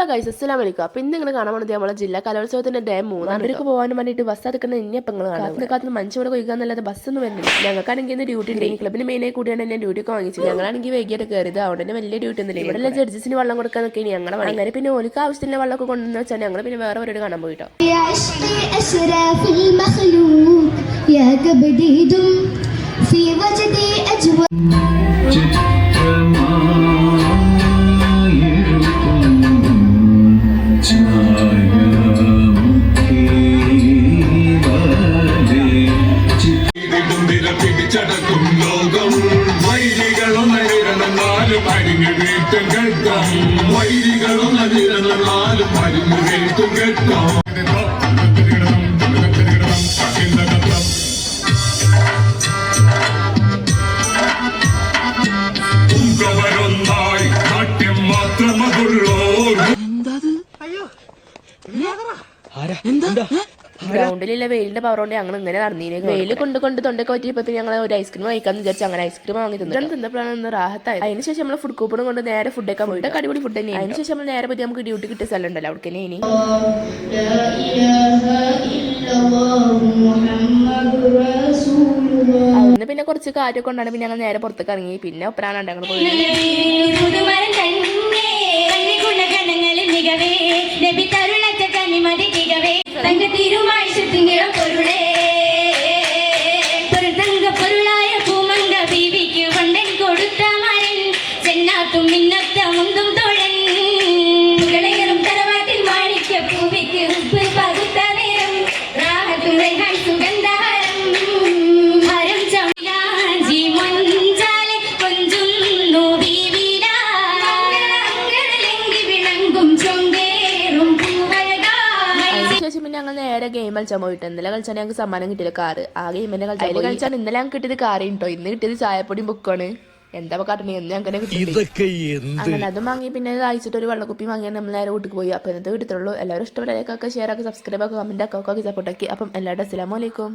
Hello guys, അസ്സലാമു അലൈക്കും. അപ്പോൾ ഇന്ന് നിങ്ങൾ കാണാൻ പോകുന്നത് നമ്മളെ ജില്ലാ കലോത്സവത്തിന്റെ ഡേ 3 അവർക്ക് പോകാൻ വേണ്ടിയിട്ട് ബസ് എടുക്കുന്ന ഇനിയപ്പങ്ങൾ കാത്തുനിന്ന് മനുഷ്യവിടെ കൊയ്ക്കാന്നല്ലാതെ ബസ്സൊന്നും വരുന്നില്ല. ഞങ്ങൾക്കാണെങ്കിൽ ഇന്ന് ഡ്യൂട്ടി ഉണ്ട്. ക്ലബിന് മെയിനായി കൂടിയാണ് എന്നെ ഡ്യൂട്ടിക്ക് വാങ്ങിച്ചത്. ഞങ്ങളാണെങ്കിൽ വൈകിട്ട് കയറിയത് അതുകൊണ്ട് തന്നെ വലിയ ഡ്യൂട്ടി ഒന്നുമില്ല. ഇവിടെ ജഡ്ജസിന് വെള്ളം കൊടുക്കാനൊക്കെ ഞങ്ങളെ അങ്ങനെ പിന്നെ ഓലിക്ക് ആവശ്യത്തിന് വെള്ളമൊക്കെ കൊണ്ടുവന്ന് വെച്ചാൽ ഞങ്ങൾ പിന്നെ വേറെ ഒരു കാണാൻ പോയിട്ടോ. പിടിച്ചടക്കും ലോകം വൈരികളൊന്നിരന്നാലും അരിഞ്ഞു വീട്ടും കേൾക്കാം വൈരികളൊന്നിരന്നാലും അരിഞ്ഞു വീട്ടും കേൾക്കാം ഉങ്കവരൊന്നായി നാട്യം മാത്രമതുള്ളോ ഗ്രൗണ്ടിലുള്ള വെയിലിന്റെ പവർ കൊണ്ട് ഞങ്ങൾ ഇങ്ങനെ നടന്നീനെ. വെയിൽ കൊണ്ട് തൊണ്ടൊക്കെ പറ്റിയപ്പോൾ ഞങ്ങൾ ഒരു ഐസ്ക്രീം വാങ്ങിക്കാന്ന് വിചാരിച്ചു. അങ്ങനെ ഐസ്ക്രീം വാങ്ങി തിന്നപ്പോഴാണ് ഒന്ന് റാഹത്തായി. അതിനുശേഷം നമ്മൾ ഫുഡ് കൂപ്പൺ കൊണ്ട് നേരെ ഫുഡ് ഒക്കെ പോയിട്ട് അടിപൊളി ഫുഡ് തന്നെ. അതിനുശേഷം നമ്മൾ നേരെ പറ്റി നമുക്ക് ഡ്യൂട്ടി കിട്ടിയ സ്ഥലം ഉണ്ടല്ലോ അവിടെ തന്നെ. ഇനി അന്ന് പിന്നെ കുറച്ച് കാര്യമൊക്കെ കൊണ്ടാണ് പിന്നെ ഞങ്ങൾ നേരെ പുറത്തേക്ക് ഇറങ്ങി. പിന്നെ ഒപ്പരാണ് ഞങ്ങൾ പോയി. പൊരുളായ പൂമങ്ക ബീവിക്ക് വണ്ടൻ കൊടുത്ത മരൻ ചെന്നാത്തും മിന്നത്തമുന്തും തൊഴൻ കളയറും തറവാട്ടിൽ മാണിക്യ പൂവിക്ക് ഉപ്പ് പകുത്ത നേരം രാഹത്തും റൈഹാൻ സുഗന്ധഹാരം ഹരം ചൗലാജി മഞ്ചാലെ കൊഞ്ചുന്നു ബീവിടാ അങ്കണലെങ്കി വിളങ്കും ചൊങ്കേറും പൂവഴകാ. ശേഷം പിന്നെ ഞങ്ങൾ നേരെ ഗെയിം കളിച്ചാൽ പോയിട്ട് ഇന്നലെ കളിച്ചാൽ ഞങ്ങൾക്ക് സമ്മാനം കിട്ടിയത് കാറ്. ആ ഗെയിമിനെ കളിച്ചാൽ ഇന്നലെ ഞങ്ങൾക്ക് കിട്ടിയത് കാറ് കേട്ടോ. ഇന്ന് കിട്ടിയത് ചായപ്പൊടിയും ബുക്കാണ്. എന്താ കാട്ടണേ എന്ന് അങ്ങനെ അങ്ങനെ അതും വാങ്ങി പിന്നെ അയച്ചിട്ട് ഒരു വെള്ളക്കുപ്പി വാങ്ങിയാൽ നമ്മൾ നേരെ വീട്ടിൽ പോയി. അപ്പോൾ ഇന്നത്തെ വീട്ടിലുള്ളൂ. എല്ലാവരും ഇഷ്ടപ്പെട്ട ലൈക്കൊക്കെ ഷെയർ ആക്കി സബ്സ്ക്രൈബ് ആക്കി കമന്റ് ആക്കി സപ്പോർട്ട് ആക്കി. അപ്പം എല്ലാവരും അസ്സലാമു അലൈക്കും.